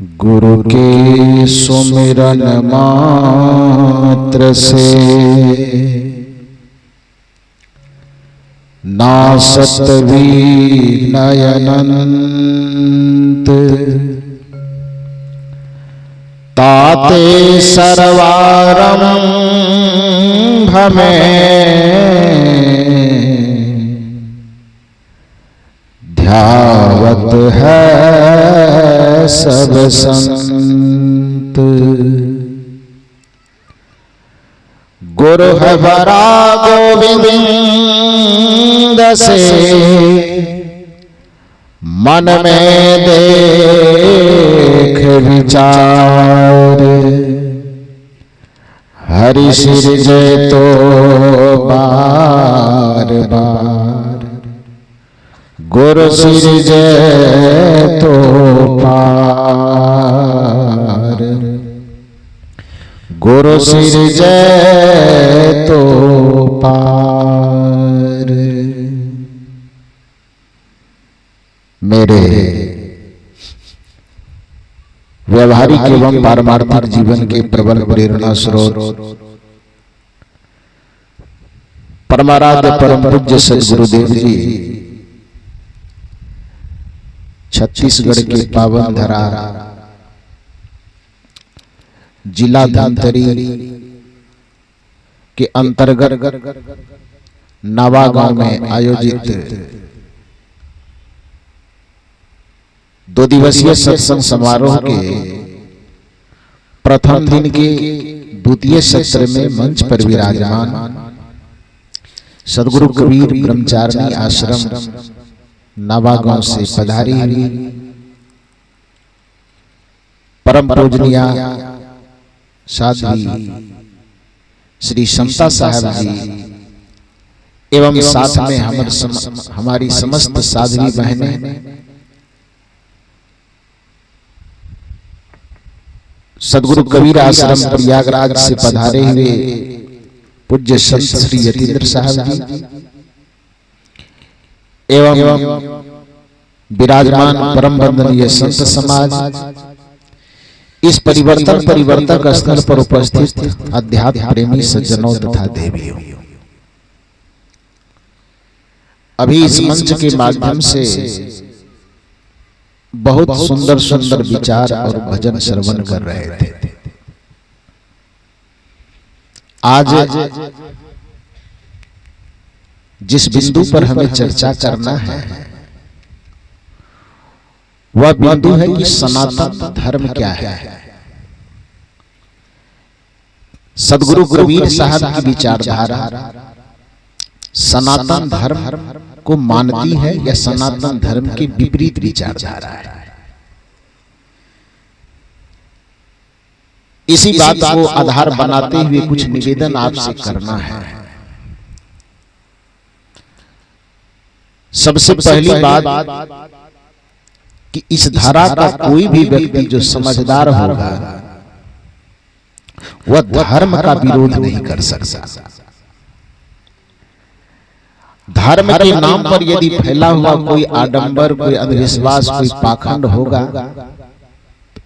गुरु के सुमिरन मात्र से नासत नयनंत ताते सर्वारंभ में ध्यावत है सब संत। गुरु है बरा गोविंद से मन में देख विचार, हरि सिरजे तो बार बार, गुरु सिरजे तो पार, गुरु सिरजे तो पार। मेरे व्यवहारिक एवं पारमार्थिक जीवन के प्रबल प्रेरणा स्रोत परमाराध्य परम पूज्य सद्गुरुदेव जी छत्तीसगढ़ के पावन धरा जिला धमतरी के अंतर्गत नवागांव में आयोजित 2 दिवसीय सत्संग समारोह के प्रथम दिन के द्वितीय सत्र में मंच पर विराजमान सद्गुरु कबीर ब्रह्मचारिणी आश्रम नवागांव से पधारी हुई परम पूजनीय साध्वी श्री समता साहब जी एवं साथ में हमारी समस्त साध्वी बहनें सद्गुरु कबीर आश्रम प्रयागराज से पधारे हुए पूज्य संत श्री यतीन्द्र साहब जी एवं विराजमान परम वंदनीय संत समाज, इस परिवर्तक स्थल पर उपस्थित अध्यात्म प्रेमी सज्जनों तथा देवियों, अभी इस मंच के माध्यम से बहुत सुंदर सुंदर विचार और भजन श्रवण कर रहे थे। आज जिस बिंदु पर हमें चर्चा करना है वह बिंदु है कि सनातन धर्म क्या है। सद्गुरु कबीर साहब की विचारधारा सनातन धर्म को मानती है या सनातन धर्म के विपरीत विचारधारा है। इसी बात को आधार बनाते हुए कुछ निवेदन आपसे करना है। सबसे पहली बात कि इस धारा का कोई भी व्यक्ति जो समझदार होगा वह धर्म का विरोध नहीं कर सकता। धर्म के नाम पर यदि फैला हुआ कोई आडंबर, कोई अंधविश्वास, कोई पाखंड होगा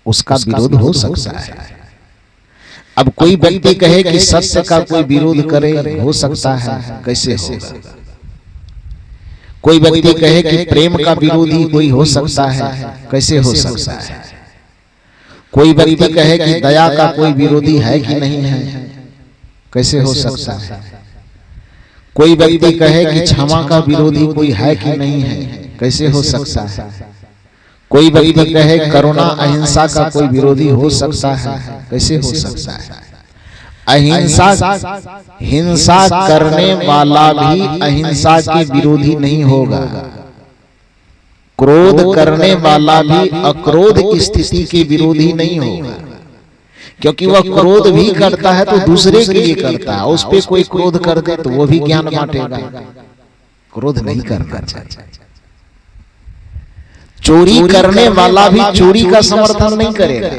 उसका विरोध हो सकता है। अब कोई व्यक्ति कहे कि सत्य का कोई विरोध करे, हो सकता है, कैसे होगा? कोई व्यक्ति कहे कि प्रेम का विरोधी कोई हो सकता है, कैसे हो सकता है? कोई व्यक्ति कहे कि दया का कोई विरोधी है कि नहीं है, कैसे हो सकता है? कोई व्यक्ति कहे कि क्षमा का विरोधी कोई है कि नहीं है, कैसे हो सकता है? कोई व्यक्ति कहे करुणा अहिंसा का कोई विरोधी हो सकता है, कैसे हो सकता है? अहिंसा हिंसा करने वाला भी अहिंसा के विरोधी नहीं होगा। क्रोध करने वाला भी अक्रोध की स्थिति के विरोधी नहीं होगा, क्योंकि वह क्रोध भी करता है तो दूसरे के लिए करता है। उस पे कोई क्रोध कर दे तो वो भी ज्ञान बांटेगा। क्रोध नहीं करना चाहिए। चोरी करने वाला भी चोरी का समर्थन नहीं करेगा।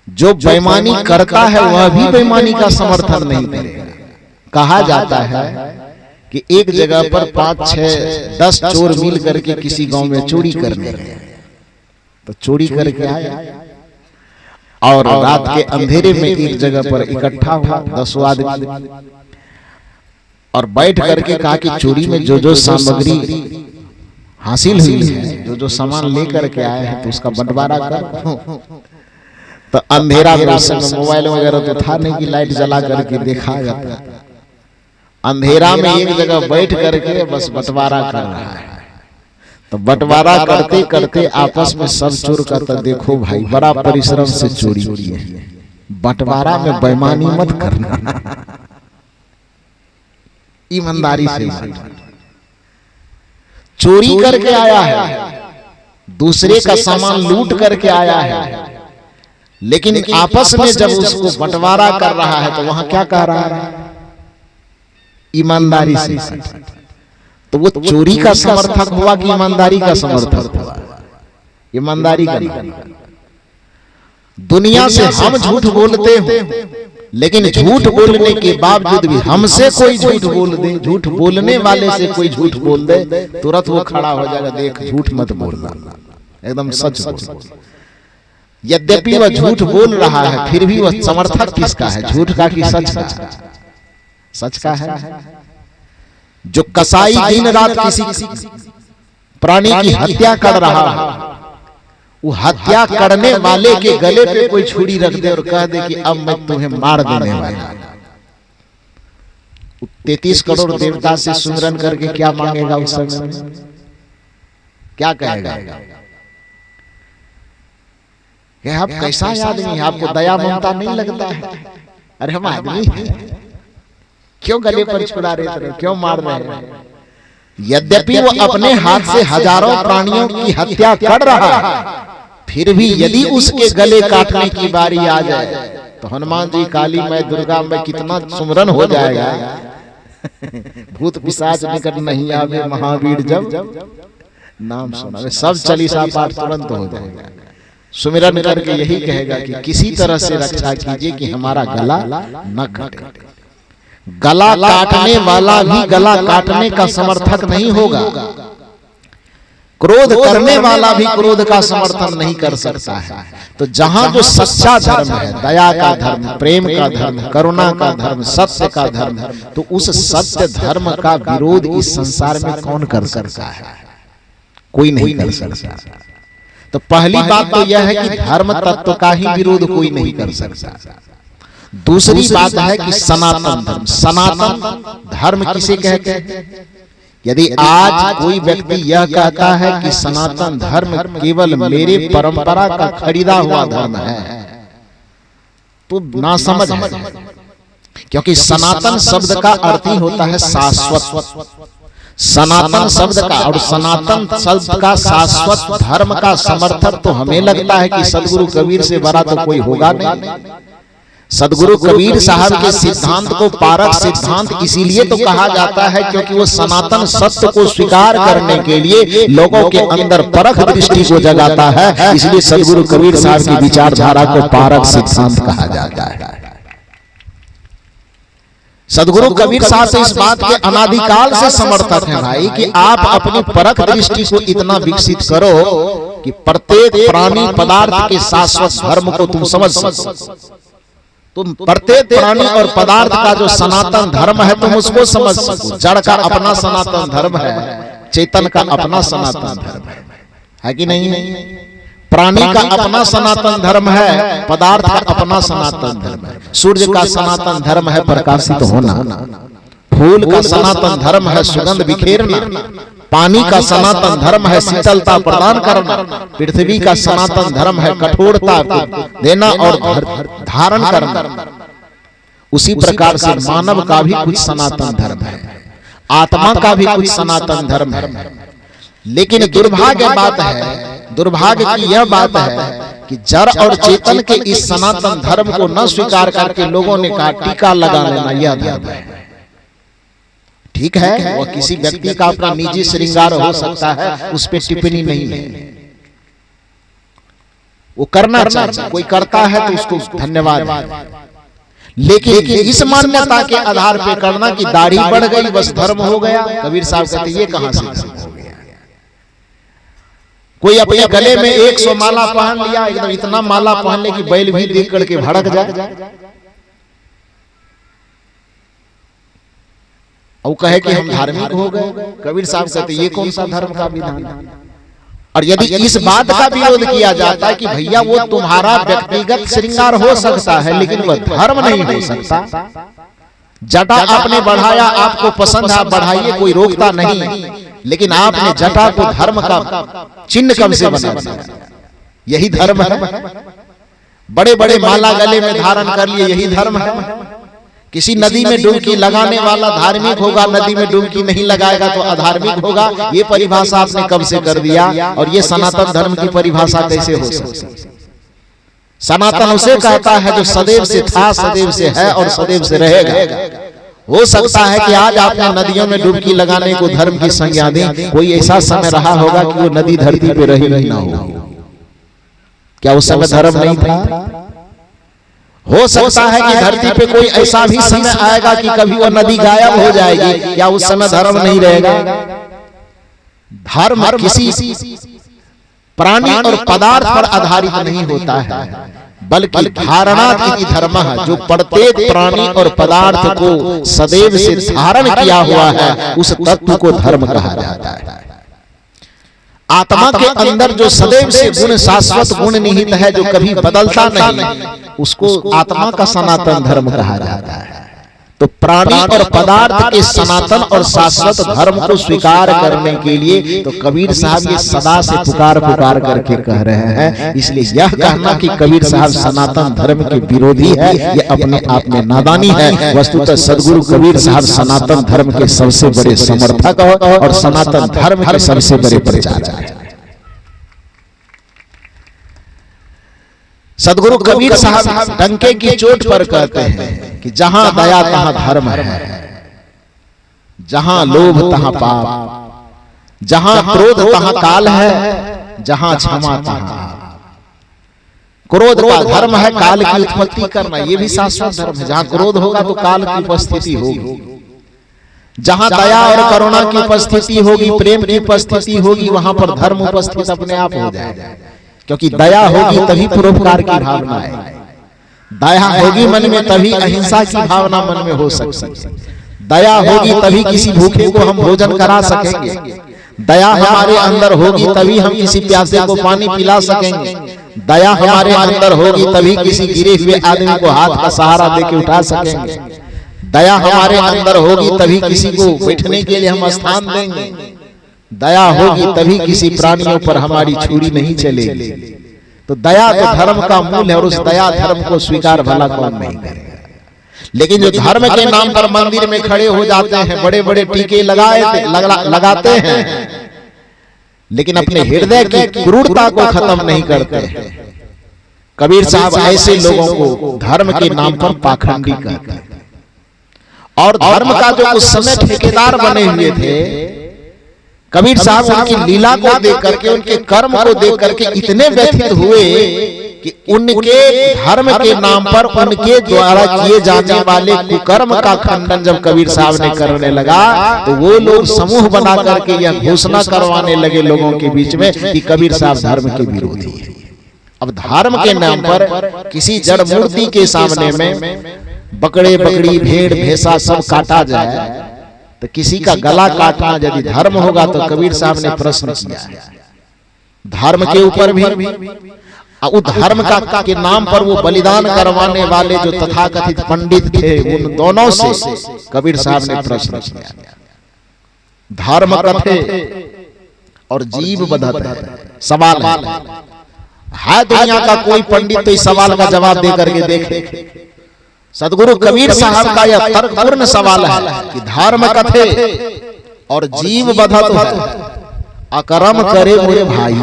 जो बेईमानी करता है वह भी बेईमानी का समर्थन नहीं करेगा। कहा जाता है कि एक जगह पर 5, 6, 10 चोर मिल करके किसी गांव में चोरी करने गए। तो चोरी करके आया और रात के अंधेरे में एक जगह पर इकट्ठा हुआ 10 आदमी और बैठ करके कहा कि चोरी में जो जो सामग्री हासिल हुई है, जो जो सामान लेकर के आए हैं, तो उसका बंटवारा कर। तो अंधेरा में उस समय मोबाइल वगैरह तो था नहीं कि लाइट जला करके देखा जाता। अंधेरा में एक जगह बैठ करके बस बंटवारा कर रहा है। तो बंटवारा करते करते आपस में सब चोर करता, देखो भाई बड़ा परिश्रम से चोरी की है, बंटवारा में बेईमानी मत करना, ईमानदारी से। चोरी करके आया है, दूसरे का सामान लूट करके आया है, लेकिन आपस में जब उसको बंटवारा कर रहा है तो वहां क्या कह रहा है? ईमानदारी से। तो वो चोरी का समर्थक हुआ कि ईमानदारी का समर्थक हुआ? ईमानदारी का। दुनिया से हम झूठ बोलते हो, लेकिन झूठ बोलने के बावजूद भी हमसे कोई झूठ बोल दे, झूठ बोलने वाले से कोई झूठ बोल दे, तुरंत वो खड़ा हो जाएगा, देख झूठ मत बोलना, एकदम सच बोल। यद्यपि वह झूठ बोल रहा है, फिर भी वह समर्थक किसका है? झूठ का कि सच का? सच का है। जो कसाई दिन रात किसी प्राणी की हत्या कर रहा है, वो हत्या करने वाले के गले पे कोई छुरी रख दे और कह दे कि अब मैं तुम्हें मार देने वाला। 33 करोड़ देवता से सुमिरन करके क्या मांगेगा उस समय? क्या कहेगा? आप कैसा आदमी है, आपको दया ममता नहीं लगता है? अरे हम आदमी हैं, क्यों गले पर छुरा रहे थे, क्यों मार रहे हैं? यद्यपि वो अपने हाथ से हजारों प्राणियों की हत्या कर रहा है, फिर भी यदि उसके गले काटने की बारी आ जाए तो हनुमान जी, काली मैं, दुर्गा मैं, कितना सुमरन हो जाएगा। भूत पिशाच निकट नहीं आवे, महावीर जब नाम सुना, सब चालीसा पाठ तुरंत हो जाएगा। सुमिरन करके यही कहेगा कि किसी तरह से रक्षा कीजिए कि हमारा गला न कटे। गला काटने वाला भी गला काटने का समर्थक नहीं होगा, क्रोध करने वाला भी क्रोध का समर्थन नहीं कर सकता है। तो जहां जो सच्चा धर्म है, दया का धर्म, प्रेम का धर्म, करुणा का धर्म, सत्य का धर्म, तो उस सत्य धर्म का विरोध इस संसार में कौन कर सकता है? कोई नहीं कर सकता। तो पहली बात तो यह है कि धर्म तत्व का ही विरोध कोई नहीं कर सकता। दूसरी बात है कि सनातन धर्म, सनातन धर्म किसे कहते हैं? यदि आज कोई व्यक्ति यह कहता है कि सनातन धर्म केवल मेरे परंपरा का खरीदा हुआ धर्म है, तो नासमझ है। क्योंकि सनातन शब्द का अर्थ ही होता है शाश्वत। सनातन शब्द का और सनातन शब्द का शाश्वत धर्म का समर्थक तो हमें लगता है कि सदगुरु कबीर से बड़ा तो कोई होगा नहीं। सदगुरु कबीर साहब के सिद्धांत को पारक सिद्धांत इसीलिए तो कहा जाता है क्योंकि वो सनातन सत्य को स्वीकार करने के लिए लोगों के अंदर परख दृष्टि को जगाता है। इसलिए सदगुरु कबीर साहब की विचारधारा को पारक सिद्धांत कहा जाता है। सदगुरु कबीर साहब से इस बात के अनादिकाल से समर्थक हैं भाई कि आप अपनी परख दृष्टि को इतना विकसित करो कि प्रत्येक प्राणी पदार्थ के शाश्वत धर्म को तुम समझ सको। तुम प्रत्येक प्राणी और पदार्थ का जो सनातन धर्म है तुम उसको समझ सको। जड़ का अपना सनातन धर्म है, चेतन का अपना सनातन धर्म है कि नहीं? प्राणी का अपना सनातन धर्म है, पदार्थ का अपना सनातन धर्म है। सूर्य का सनातन धर्म है प्रकाशित होना, फूल का सनातन धर्म है सुगंध बिखेरना, पानी का सनातन धर्म है शीतलता प्रदान करना, पृथ्वी का सनातन धर्म है कठोरता देना और धारण करना। उसी प्रकार से मानव का भी कुछ सनातन धर्म है, आत्मा का भी कुछ सनातन धर्म है। लेकिन दुर्भाग्य बात है, दुर्भाग्य की यह बात है कि जड़ और चेतन के इस सनातन धर्म को न स्वीकार करके लोगों ने कहा टीका लगा लेना यह धर्म है। ठीक है, वह किसी व्यक्ति का अपना निजी श्रृंगार हो सकता है, उस पर टिप्पणी नहीं है, वो करना चाहिए। कोई करता है तो उसको धन्यवाद। लेकिन इस मान्यता के आधार पर करना कि दाढ़ी बढ़ गई बस धर्म हो गया, कबीर साहब कहते ये कहां से हो गया? कोई अपने गले में 100 माला पहन लिया, एकदम इतना माला पहन ले कि बैल भी देख करके भड़क जाए और कहे कि हम धार्मिक हो गए। कबीर साहब कहते ये कौन सा धर्म का विधान है। और यदि इस बात का विरोध किया जाता है कि भैया वो तुम्हारा व्यक्तिगत श्रृंगार हो सकता है लेकिन वह धर्म नहीं हो सकता। जटा आपने बढ़ाया, आपको पसंद है आप बढ़ाइए, कोई रोकता नहीं, लेकिन आपने जटा को धर्म का चिन्ह कब से बना दिया? यही धर्म है। बड़े बड़े माला गले में धारण कर लिए, यही धर्म है। किसी नदी में डुबकी लगाने वाला धार्मिक होगा, नदी में डुबकी नहीं लगाएगा तो अधार्मिक होगा। ये परिभाषा आपने कब से कर दिया? और ये सनातन धर्म की परिभाषा कैसे हो सकती है? सनातन उसे कहता है जो सदैव से था, सदैव से है और सदैव से रहेगा। हो सकता है कि आज आपने नदियों में डुबकी लगाने को धर्म की संज्ञा दें, कोई ऐसा समय रहा होगा कि वो नदी धरती पे रही ही ना हो। क्या उस समय धर्म नहीं था? हो सकता है कि धरती पे कोई ऐसा भी समय आएगा कि कभी वो नदी गायब हो जाएगी, क्या उस समय धर्म नहीं रहेगा? धर्म किसी प्राणी और पदार्थ पर आधारित नहीं होता है, बल्कि धारणा की धर्म है। जो प्रत्येक प्राणी और पदार्थ को सदैव से धारण किया हुआ है उस तत्व को धर्म कहा जाता है। आत्मा के अंदर जो सदैव से गुण, शाश्वत गुण निहित है, जो कभी बदलता नहीं, उसको आत्मा का सनातन धर्म कहा जाता है। तो प्राणी और पदार्थ के सनातन और शाश्वत धर्म को स्वीकार करने के लिए तो कबीर साहब ये सदा से पुकार करके कह रहे हैं। इसलिए यह कहना कि कबीर साहब सनातन धर्म के विरोधी है, यह अपने आप में नादानी है। वस्तुतः सदगुरु कबीर साहब सनातन धर्म के सबसे बड़े समर्थक और सनातन धर्म के सबसे बड़े प्रचारक हैं। सदगुरु कबीर साहब डंके की चोट पर कहते हैं कि जहां दया तहां धर्म है, जहां लोभ तहां पाप, जहां क्रोध तहां काल है, जहां क्षमा तहां। क्रोध का धर्म है काल की उत्पत्ति करना, यह भी शाश्वत धर्म है। जहां क्रोध होगा तो काल की उपस्थिति होगी। जहां दया और करुणा की उपस्थिति होगी, प्रेम की उपस्थिति होगी, वहां पर धर्म उपस्थित अपने आप हो जाएगा। क्योंकि दया होगी तभी परोपकार की भावना है, दया होगी मन में तभी अहिंसा की भावना मन में हो सकती है, दया होगी तभी किसी भूखे को हम भोजन करा सकेंगे, दया हमारे अंदर होगी तभी हम किसी प्यासे को पानी पिला सकेंगे, दया हमारे अंदर होगी तभी किसी गिरे हुए आदमी को हाथ का सहारा देके उठा सकेंगे, दया हमारे अंदर होगी तभी किसी को बैठने के लिए हम स्थान देंगे, दया होगी तभी किसी प्राणियों पर हमारी छुरी नहीं चलेगी। तो दया तो धर्म का मूल है और उस दया धर्म को स्वीकार भला कौन नहीं करेगा। लेकिन जो धर्म के नाम पर मंदिर में खड़े हो जाते हैं, बड़े बड़े टीके लगाते हैं, लेकिन अपने हृदय की क्रूरता को खत्म नहीं करते हैं। कबीर साहब ऐसे लोगों को धर्म के नाम पर पाखंडी कहते हैं। और धर्म का जो उस समय ठेकेदार बने हुए थे, कबीर साहब उनकी लीला को देख करके, उनके कर्म को देख करके इतने व्यथित हुए कि उनके धर्म के नाम पर उनके द्वारा किए जाने वाले कुकर्म का खंडन जब कबीर साहब ने करने लगा तो वो लोग समूह बना करके यह घोषणा करवाने लगे लोगों के बीच में कि कबीर साहब धर्म के विरोधी है। अब धर्म के नाम पर किसी जड़ मूर्ति के सामने में बकरे बकरी भेड़ भैंसा सब काटा जाए तो किसी का गला काटना यदि धर्म होगा तो कबीर साहब ने प्रश्न किया धर्म के ऊपर भी उस धर्म का के नाम पर वो बलिदान करवाने वाले जो तथाकथित पंडित थे उन दोनों से कबीर साहब ने प्रश्न किया। धर्म कथे और जीव बधत है, सवाल है दुनिया का कोई पंडित तो इस सवाल का जवाब दे करके देखे। सदगुरु कबीर साहब का यह तर्कपूर्ण सवाल है कि धर्म कथे और जीव बधत है, अकर्म करे मेरे भाई।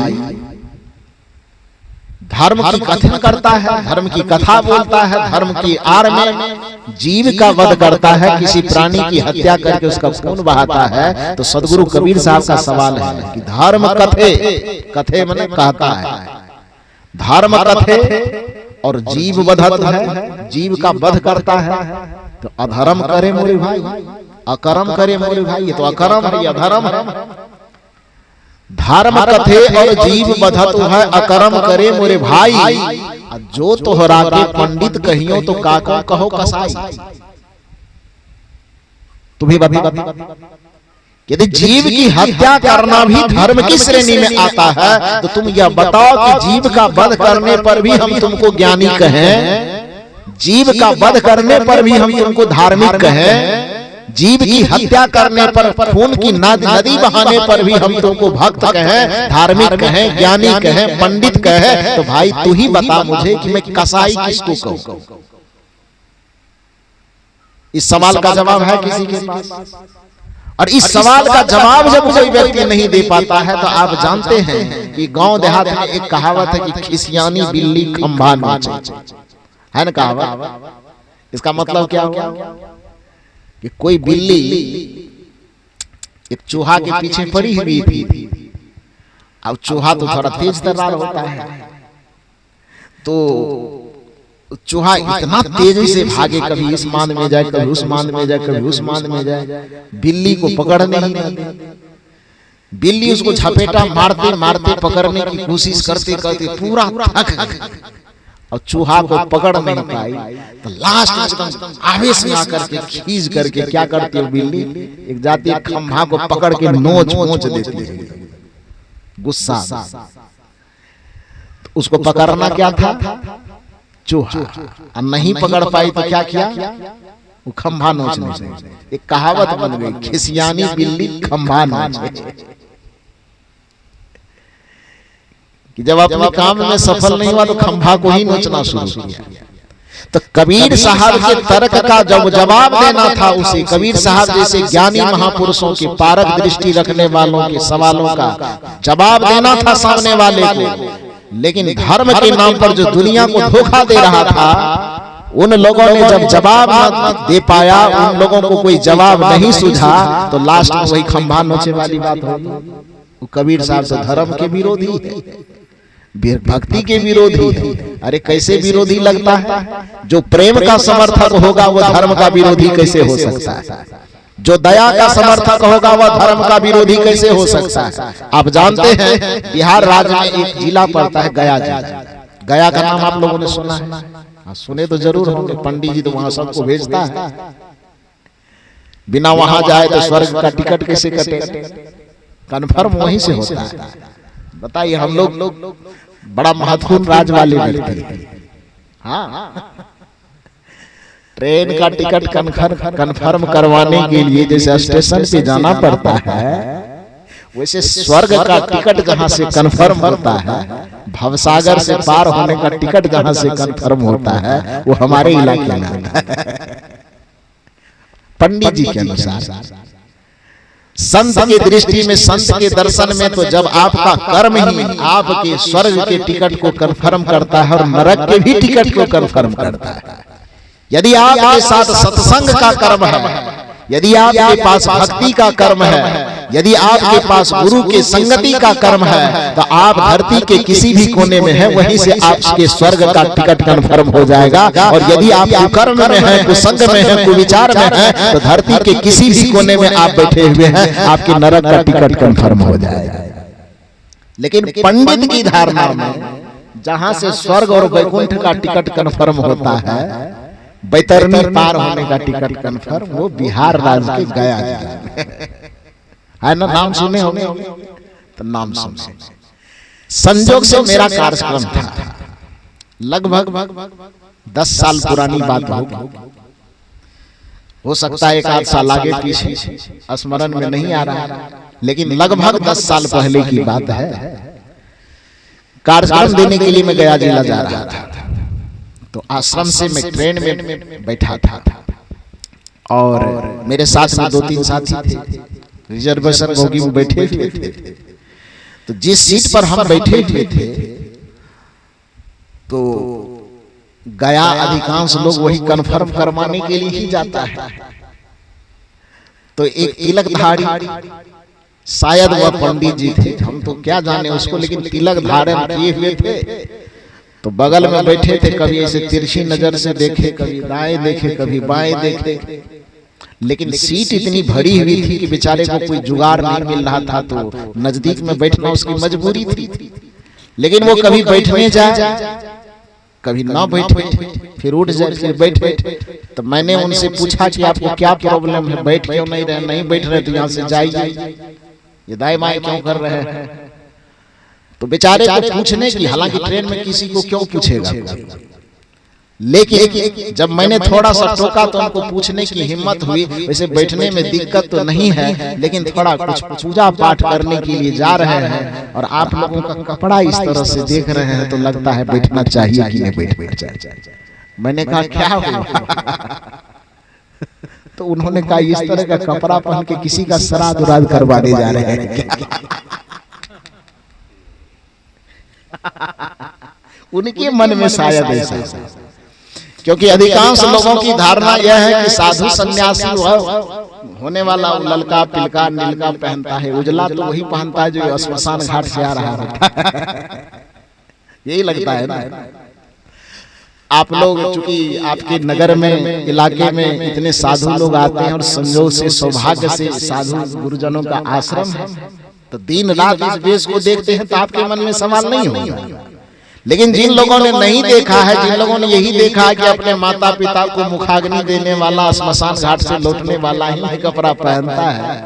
धर्म की कथन करता है, धर्म की कथा बोलता है, धर्म की आड़ में जीव का वध करता है, किसी प्राणी की हत्या करके उसका खून बहाता है। तो सदगुरु कबीर साहब का सवाल है कि धर्म कथे, कथे माने कहता है, धर्म कथे और जीव वधत है, जीव का वध करता है। तो अधर्म करे मोरे भाई, अकर्म करे मोरे भाई, ये तो अकर्म है, अधर्म है। धर्म कथे और जीव बधतु है अकर्म करे मोरे भाई। जो तोहरा के पंडित कहियो तो काको कहो कसाई। तुम्हें बता यदि जीव की हत्या करना भी धर्म की श्रेणी में आता है तो तुम यह बताओ कि जीव का वध करने पर भी हम तुमको ज्ञानी कहें, जीव का वध करने पर भी हम तुमको धार्मिक कहें, जीव की हत्या करने पर खून की नदी बहाने पर भी हम तुमको भक्त कहें, धार्मिक कहें, ज्ञानी कहें, पंडित कहें, तो भाई तू ही बता मुझे कि मैं कसाई किसको कहूं। इस सवाल का जवाब है किसी के पास? और इस सवाल का जवाब जब कोई व्यक्ति नहीं दे पाता है तो आप जानते हैं कि गांव देहात में एक कहावत है कि खिसियानी बिल्ली खंभा नोचे, है ना कहावत। इसका मतलब क्या हुआ कि कोई बिल्ली एक चूहा के पीछे पड़ी हुई थी। अब चूहा तो थोड़ा तेज तर्रार होता है, तो चूहा इतना तेजी से भागे, कभी इस मान में जाए, कभी उस मान में जाए, कभी उस मान में जाए, बिल्ली को पकड़ने ही नहीं दे। बिल्ली उसको झपेटा मारते मारते पकड़ने की कोशिश करते करते पूरा थक और चूहा को पकड़ नहीं पाई। तो लास्ट एकदम आवेश में आकर के खींच करके क्या करती है बिल्ली, एक जाती है खंभा को पकड़ के नोच नोच देती है गुस्सा। उसको पकड़ना क्या था? चूहा। और नहीं पकड़ पाई तो क्या किया? वो खंभा नोचने से। एक कहावत बन गई, खिसियानी बिल्ली खंभा नोचे। कि जब अपने काम में सफल नहीं हुआ तो खंभा को ही नोचना शुरू किया। तो कबीर साहब के तर्क का जब जवाब देना था उसे, कबीर साहब जैसे ज्ञानी महापुरुषों की पारक दृष्टि रखने वालों के सवालों का जवाब देना था सामने वाले को, लेकिन धर्म के नाम पर जो दुनिया को धोखा दे रहा था उन लोगों ने जब जवाब न दे पाया, उन लोगों को कोई जवाब नहीं सूझा, तो लास्ट में वही खंभा नोचे वाली बात होगी। वो कबीर साहब से धर्म के विरोधी है, भक्ति के विरोधी है। अरे कैसे विरोधी लगता है? जो प्रेम का समर्थक होगा वो धर्म का विरोधी कैसे हो सकता है? जो दया का समर्थक होगा वह धर्म का विरोधी कैसे हो सकता है? आप जानते हैं बिहार राज्य में एक जिला पड़ता है गया जिला। गया का नाम आप लोगों ने सुना है? सुने तो जरूर होंगे, पंडित जी तो वहां सबको भेजता है। बिना वहां जाए तो स्वर्ग का टिकट कैसे कटे? कन्फर्म वहीं से होता है। बताइए, हम लोग बड़ा महत्वपूर्ण राज वाले व्यक्ति हैं। हाँ, ट्रेन का टिकट कन्फर्म करवाने के लिए जैसे स्टेशन पे जाना पड़ता है, वैसे स्वर्ग का टिकट जहां से कन्फर्म होता है, भवसागर से पार होने का टिकट जहां से कन्फर्म होता है, वो हमारे इलाके में आता है। पंडित जी के अनुसार, संत की दृष्टि में, संत के दर्शन में, तो जब आपका कर्म ही आपके स्वर्ग के टिकट को कन्फर्म करता है और नरक के भी टिकट को कन्फर्म करता है। यदि आपके साथ सत्संग का कर्म है, यदि आपके पास भक्ति का कर्म है, यदि आपके पास गुरु के संगति का कर्म है, तो आप धरती के किसी भी कोने में हैं, वहीं से आपके स्वर्ग का टिकट कन्फर्म हो जाएगा। और यदि आप कुकर्म में हैं, कुसंग में हैं, कुविचार में हैं, तो धरती के किसी भी कोने में आप बैठे हुए हैं, आपके नरक का टिकट कन्फर्म हो जाएगा। लेकिन पंडित की धारणा में जहां से स्वर्ग और वैकुंठ का टिकट कन्फर्म होता है, बैतरनी पार होने का टिकट कन्फर्म, वो बिहार राज्य के गया है ना। नाम सुने होंगे तो नाम सुने। संजोग से मेरा कार्यक्रम था, लगभग 10 साल पुरानी बात होगी, हो सकता है 1 आध साल आगे पीछे, स्मरण में नहीं आ रहा, लेकिन लगभग 10 साल पहले की बात है। कार्यक्रम देने के लिए मैं गया जिला जा रहा था, तो आश्रम से मैं ट्रेन में बैठा था और मेरे साथ में 2-3 साथी थे, रिजर्वेशन बोगी में बैठे हुए थे। तो जिस सीट पर हम बैठे हुए थे, तो गया अधिकांश लोग वही कन्फर्म करवाने के लिए ही जाता है। तो एक तिलकधारी, शायद वह पंडित जी थे, हम तो क्या जाने उसको, लेकिन तिलक धारण किए हुए थे। तो बगल में बैठे थे, कभी ऐसे तिरछी नजर से देखे, कभी दाएं देखे, कभी बाएं देखे, लेकिन सीट इतनी भरी हुई थी कि बेचारे को कोई जुगाड़ नहीं मिल रहा था, तो नजदीक में बैठना उसकी मजबूरी थी। लेकिन वो कभी बैठने जाए, कभी ना बैठे, फिर उठ जाए, फिर बैठे। तो मैंने उनसे पूछा कि आपको क्या प्रॉब्लम है, बैठ क्यों नहीं रहे? नहीं बैठ रहे तो यहाँ से जाइए, ये दाएं बाएं क्यों कर रहे हैं? तो बेचारे को पूछने की, हालांकि ट्रेन में किसी को क्यों पूछेगा, लेकिन जब मैंने थोड़ा सा टोका तो उनको पूछने की हिम्मत हुई। वैसे बैठने में दिक्कत तो नहीं है, लेकिन थोड़ा कुछ पूजा पाठ करने के लिए जा रहे हैं और आप लोगों का कपड़ा इस तरह से देख रहे हैं तो लगता है बैठना चाहिए कि नहीं बैठ जाए। मैंने कहा क्या हुआ? तो उन्होंने कहा इस तरह का कपड़ा पहन के किसी का श्राद्ध उराद करवाने जा रहे हैं। उनके मन में शायद ऐसा, क्योंकि अधिकांश लोगों की धारणा यह है कि साधु सन्यासी होने वाला ललका पिलका नीलका पहनता है, उजला तो वही पहनता है जो श्मशान घाट से आ रहा है। यही लगता है ना। आप लोग चूंकि आपके नगर में, इलाके में इतने साधु लोग आते हैं और संयोग से, सौभाग्य से साधु गुरुजनों का आश्रम है, तो दिन रात इस वेश को देखते हैं तो आपके मन में सवाल नहीं होगा। लेकिन जिन लोगों ने नहीं देखा है, जिन लोगों ने यही देखा है कि अपने माता पिता को मुखाग्नि देने वाला, श्मशान घाट से लौटने वाला ही कपड़ा पहनता है,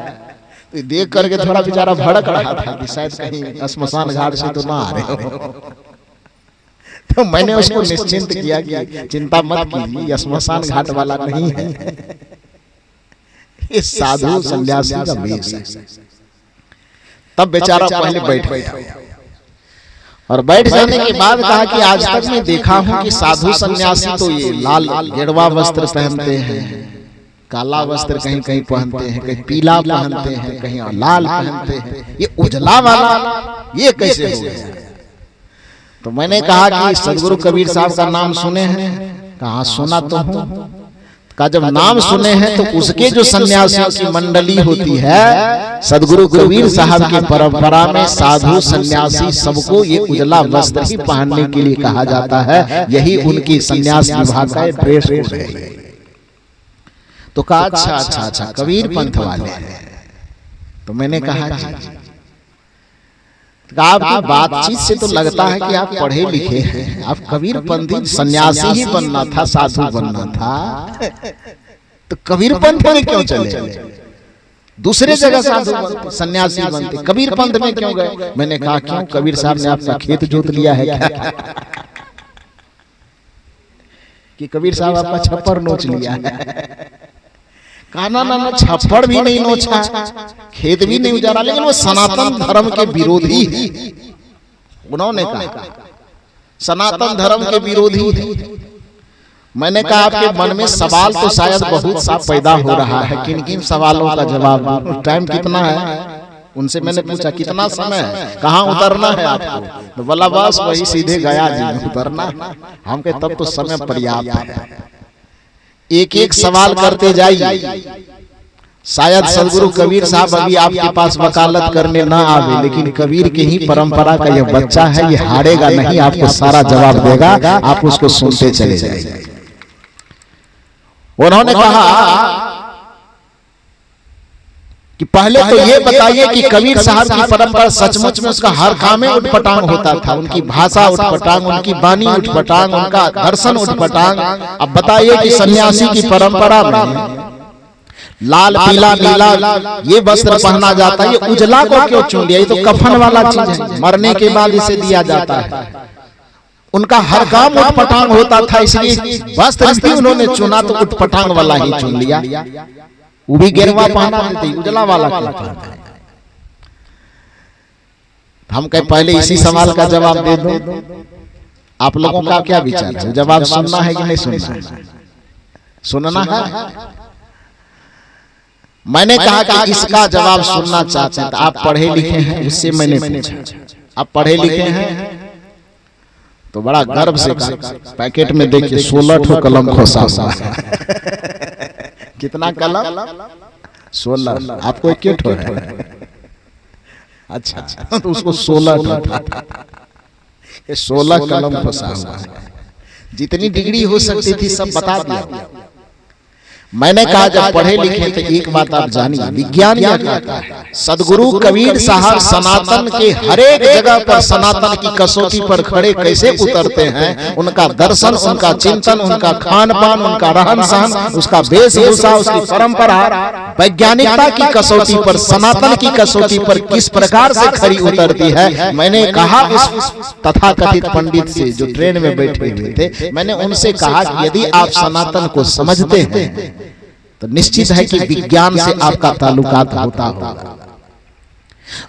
तो देख करके थोड़ा बेचारा भड़क रहा था कि शायद कहीं श्मशान घाट से तो ना आ रहे हो। तो मैंने उसको निश्चिंत किया कि चिंता मत कीजिए, यह श्मशान घाट वाला नहीं है, ये साधु सन्यासी का वेश है। तब बेचारा पहले बैठ गया और बैठ जाने के बाद कहा कि आज तक मैं देखा हूं कि साधु सन्यासी तो ये लाल गेरुआ वस्त्र पहनते हैं, काला वस्त्र कहीं कहीं पहनते हैं, कहीं पीला पहनते हैं, कहीं लाल पहनते हैं, ये उजला वाला ये कैसे हो गया? तो मैंने कहा कि सदगुरु कबीर साहब का नाम सुने हैं? कहा सुना तो हूं। का जब नाम सुने हैं तो उसके जो सन्यासियों की मंडली होती है, सदगुरु कबीर साहब की परंपरा में साधु सन्यासी सबको ये उजला वस्त्र ही पहनने के लिए कहा जाता है, यही उनकी सन्यास विभाग का ड्रेस कोड है। तो कहा अच्छा अच्छा अच्छा कबीर पंथ वाले हैं। तो मैंने कहा आपकी बातचीत से तो लगता है कि आप पढ़े लिखे हैं, आप कबीर पंथी सन्यासी ही बनना था, साधु बनना था, तो कबीर पंथ में क्यों चले? दूसरे जगह साधु सन्यासी बनते, कबीर पंथ में क्यों गए? मैंने कहा क्यों, कबीर साहब ने आपका खेत जोत लिया है क्या? कि कबीर साहब आपका छप्पर नोच लिया है? कहा ना ना, छप्पड़ भी नहीं नोचा, खेत भी नहीं उजाड़ा, लेकिन वो सनातन धर्म के विरोधी, उन्होंने कहा सनातन धर्म के विरोधी। मैंने कहा आपके मन में सवाल तो शायद बहुत सा पैदा हो रहा है, किन किन सवालों का जवाब? टाइम कितना है? उनसे मैंने पूछा कितना समय है, कहाँ उतरना है आपको? तो बोला बस वही सीधे गया जी में उतरना। हम कहे तब तो समय पर्याप्त है, एक एक सवाल करते जाइए। शायद सदगुरु कबीर साहब अभी आपके पास वकालत करने ना आवे, लेकिन कबीर के ही परंपरा का यह बच्चा है, ये हारेगा नहीं, आपको सारा जवाब देगा, आप उसको सुनते चले जाइए। उन्होंने कहा कि पहले तो ये बताइए कि कबीर साहब की परंपरा सचमुच में उसका हर काम में उठपटांग होता था, उनकी भाषा उठपटांग, उनकी वाणी उठपटांग, उनका दर्शन उठपटांग। अब बताइए कि सन्यासी की परंपरा में लाल पीला नीला ये वस्त्र पहना जाता है, ये उजला को क्यों चुन लिया? ये तो कफन वाला चीज है, मरने के बाद इसे दिया जाता है। उनका हर काम उठपटांग होता था, इसलिए वस्त्र भी उन्होंने चुना तो उठपटांग वाला ही चुन लिया। वो भी गेरुआ पहना देते, उजला वाला क्यों पहनते हैं? हम कहे पहले इसी सवाल का जवाब दे दो, आप लोगों का क्या विचार है? जवाब सुनना है कि नहीं सुनना है? सुनना है। मैंने कहा कि इसका जवाब सुनना चाहते हैं तो आप पढ़े लिखे हैं, उससे मैंने पूछा आप पढ़े लिखे हैं? तो बड़ा गर्व से पैकेट में देखिए 16 ठो कलम खोसा हुआ है। कितना कलम? 16। आपको एक ठो है? अच्छा, तो उसको 16 ठो था। ये 16 कलम खोसा हुआ है। जितनी डिग्री हो सकती थी सब बता दिया। मैंने कहा जब पढ़े लिखे तो एक बात आप जानिए, विज्ञान क्या कहता है। सदगुरु कबीर साहब सनातन के हर एक जगह पर सनातन की कसौटी पर खड़े कैसे उतरते हैं, उनका दर्शन, उनका चिंतन, उनका खान पान, उनका रहन सहन, उसका वेशभूषा, उसकी परंपरा वैज्ञानिकता की कसौटी पर, सनातन की कसौटी पर किस प्रकार से खड़ी उतरती है। मैंने कहा उस तथाकथित पंडित से जो ट्रेन में बैठे हुए थे, मैंने उनसे कहा कि यदि आप सनातन को समझते हैं तो निश्चित है कि विज्ञान से आपका ताल्लुकात होता होगा।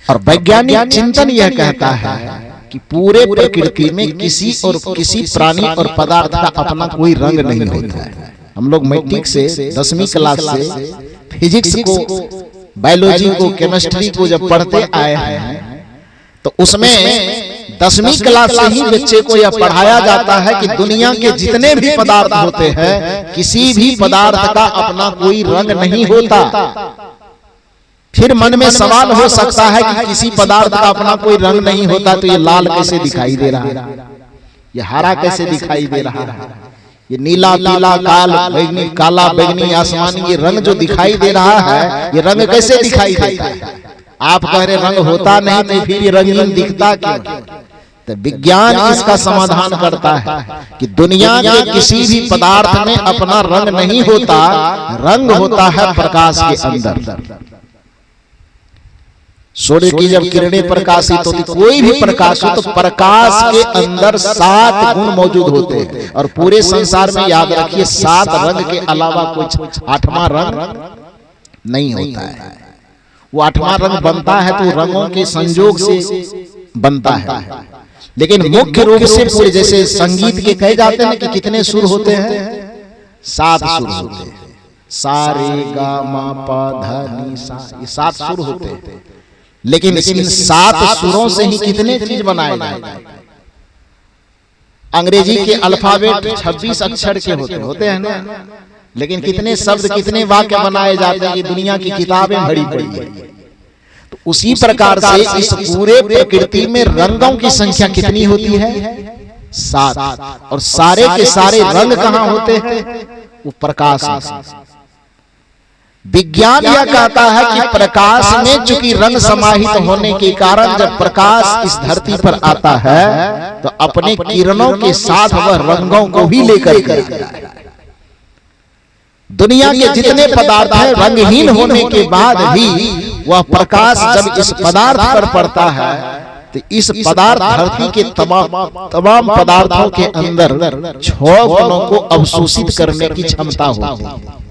और वैज्ञानिक चिंतन यह कहता है कि पूरे प्रकृति में किसी प्राणी और पदार्थ का अपना कोई रंग नहीं होता है। हम लोग मैट्रिक से 10वीं क्लास से फिजिक्स को, बायोलॉजी को, केमिस्ट्री को जब पढ़ते आए हैं तो उसमें 10वीं क्लास से ही बच्चे को यह पढ़ाया जाता है कि दुनिया के जितने भी पदार्थ होते हैं, किसी भी पदार्थ का अपना कोई रंग नहीं होता। फिर मन में सवाल हो सकता है कि किसी पदार्थ का अपना कोई रंग नहीं होता तो ये लाल कैसे दिखाई दे रहा है, ये हरा कैसे दिखाई दे रहा है, ये नीला, पीला, बैगनी, काला, बैगनी, आसमानी, ये रंग जो दिखाई दे रहा है, ये रंग कैसे दिखाई देता है। आप कह रहे रंग होता नहीं तो फिर ये रंगीन दिखता क्यों? तो विज्ञान इसका समाधान करता है कि दुनिया के किसी भी पदार्थ में अपना रंग नहीं होता, रंग होता है प्रकाश के अंदर। सूर्य की जब किरणें प्रकाशित होती, कोई भी प्रकाश हो, तो प्रकाश के अंदर 7 गुण मौजूद होते हैं। और पूरे संसार में याद रखिए 7 रंग के अलावा कुछ 8वां रंग नहीं होता है। वो 8वां रंग बनता है तो रंगों के संयोग से बनता है, लेकिन मुख्य रूप से पूरे, जैसे संगीत के कहे जाते हैं कि कितने सुर होते हैं, 7 सुर होते हैं। सा रे गा मा पा धा नी सा, ये 7 सुर होते हैं। लेकिन इन 7 सुरों से ही कितने चीज बनाए जाते। अंग्रेजी के अल्फाबेट 26 अक्षर के होते हैं ना, लेकिन कितने शब्द, कितने वाक्य बनाए जाते हैं, ये दुनिया की किताबें भरी पड़ी है। तो उसी प्रकार से इस पूरे प्रकृति में रंगों की संख्या कितनी होती है, 7। और सारे के सारे रंग कहां होते हैं, वो प्रकाश में। विज्ञान यह कहता है कि प्रकाश में चूंकि रंग समाहित होने के कारण जब प्रकाश इस धरती पर आता है तो अपने किरणों के साथ वह रंगों को भी लेकर के आता है। दुनिया के जितने पदार्थ हैं, रंगहीन होने के बाद भी वह प्रकाश जब इस पदार्थ पर पड़ता है तो इस पदार्थ धरती के तमाम पदार्थों के अंदर 6 गुणों को अवशोषित करने की क्षमता होती है।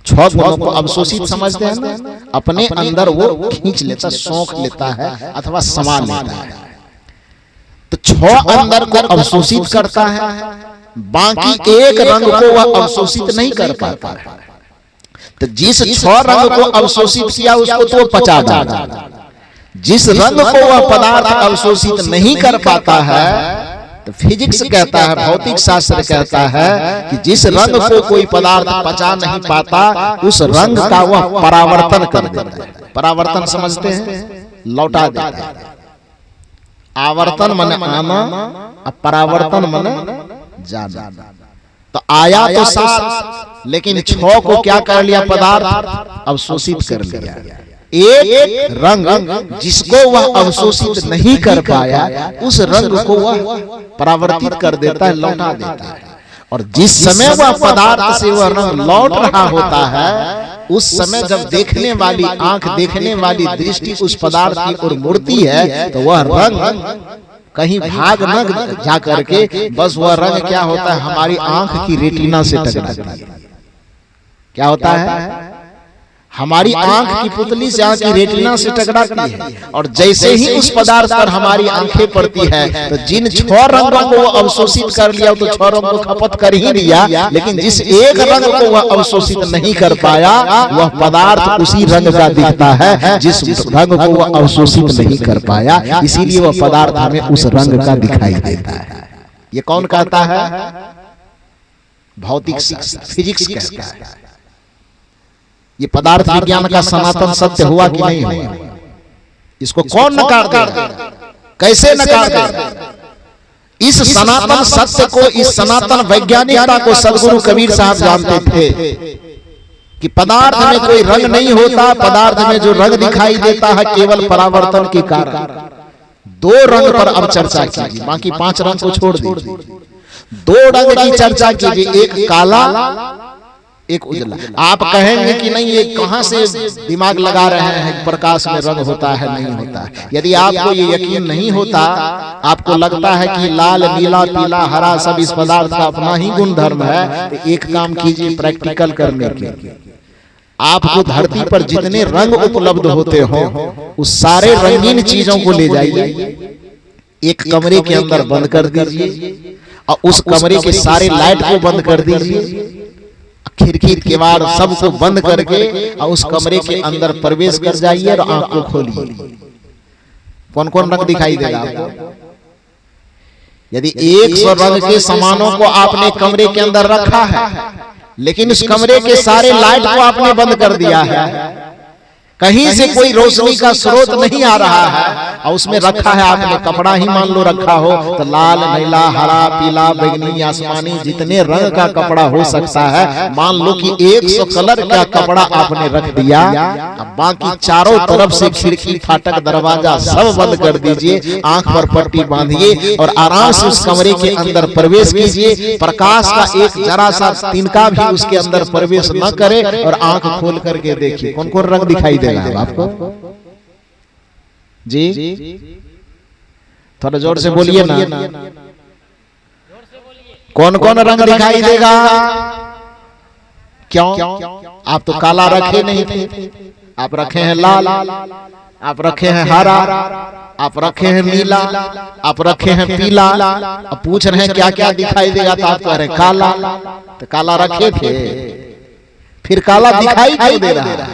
6 गुणों को अवशोषित समझते हैं ना, अपने अंदर वो खींच लेता, सोख लेता है अथवा समा लेता है। तो 6 अंदर को अवशोषित करता है, बाकी एक रंग को वह अवशोषित नहीं कर पाता है। तो जिस 6 रंग को अवशोषित किया उसको तो पचा डाला। जिस रंग को वह पदार्थ अवशोषित नहीं कर पाता है तो फिजिक्स कहता है, भौतिक शास्त्र कहता है कि जिस रंग को कोई पदार्थ पचा नहीं पाता उस रंग का वह परावर्तन कर देता है। परावर्तन समझते हैं, लौटा देता है। आवर्तन माने आना, परावर्तन माने जाना। तो आया तो 7, लेकिन 6 को क्या कर लिया, पदार्थ अवशोषित कर लिया। एक रंग जिसको वह अवशोषित नहीं कर पाया उस रंग को वह परावर्तित कर देता है, लौटा देता है। और जिस समय वह पदार्थ से वह रंग लौट रहा होता है उस समय जब देखने वाली आंख, देखने वाली दृष्टि उस पदार्थ की ओर मुड़ती है तो वह रंग कहीं भाग न जा करके बस वह रंग क्या होता है, हमारी आंख की रेटिना से टकराता है। क्या होता है, हमारी आंख की पुतली से आंख की रेटिना से टकराती है। और जैसे ही उस पदार्थ पर हमारी आंखें पड़ती है तो जिन 6 रंगों को वो अवशोषित कर लिया तो 6 रंगों को खपत कर ही लिया, लेकिन जिस एक रंग को वह अवशोषित नहीं कर पाया वह पदार्थ उसी रंग का दिखता है जिस रंग को वह अवशोषित नहीं कर पाया, इसीलिए वह पदार्थ हमें उस रंग का दिखाई देता है। ये कौन कहता है, भौतिक शास्त्र, फिजिक्स कहता है। ये पदार्थ विज्ञान का सनातन सत्य हुआ कि नहीं हुआ, इसको कौन नकार दे, कैसे नकार दे? इस सनातन सत्य को, इस सनातन वैज्ञानिकता को सदगुरु कबीर साहब जानते थे कि पदार्थ में कोई रंग नहीं होता, पदार्थ में जो रंग दिखाई देता है केवल परावर्तन के कारण। दो रंग पर अब चर्चा कीजिए, बाकी 5 रंग को छोड़ दीजिए। 2 रंग की चर्चा कीजिए, एक काला एक उजला। आप कहेंगे कि नहीं ये कहां से दिमाग लगा रहे हैं, प्रकाश में रंग होता है नहीं होता है। यदि आपको ये यकीन नहीं होता, आपको लगता है कि लाल नीला पीला हरा सब इस पदार्थ का अपना ही गुणधर्म है, तो एक काम कीजिए प्रैक्टिकल करने के। आपको धरती पर जितने रंग उपलब्ध होते हो उस सारे रंगीन चीजों को ले जाइए, एक कमरे के अंदर बंद कर दीजिए और उस कमरे के सारे लाइट को बंद कर दीजिए, खिड़की केवाड़ सबको बंद करके और उस कमरे के अंदर प्रवेश कर जाइए और आंख को खोलिए। कौन कौन रंग दिखाई देगा आपको? यदि 100 रंग के सामानों को आपने कमरे के अंदर रखा है, लेकिन उस कमरे के सारे लाइट को आपने बंद कर दिया है, कहीं से कोई रोशनी का स्रोत नहीं आ रहा है, और उसमें रखा है आपने कपड़ा ही मान लो रखा हो, तो लाल नीला हरा पीला बैगनी आसमानी जितने रंग का कपड़ा हो सकता है, मान लो कि 100 कलर का कपड़ा आपने रख दिया। अब बाकी चारों तरफ से खिड़की फाटक दरवाजा सब बंद कर दीजिए, आंख पर पट्टी बांधिए और आराम से उस कमरे के अंदर प्रवेश कीजिए। प्रकाश का एक जरा सा तिनका भी उसके अंदर प्रवेश न करे और आंख खोल करके देखिए कौन कौन रंग दिखाई देगा आपको जी। थोड़ा जोर से बोलिए ना, कौन कौन रंग दिखाई देगा? क्यों? आप तो काला रखे नहीं थे, आप रखे हैं लाल, आप रखे हैं हरा, आप रखे हैं नीला, आप रखे हैं पीला। अब पूछ रहे हैं क्या क्या दिखाई देगा, तो आप कह रहे हैं काला। तो काला रखे थे, फिर काला दिखाई क्यों दे रहा है?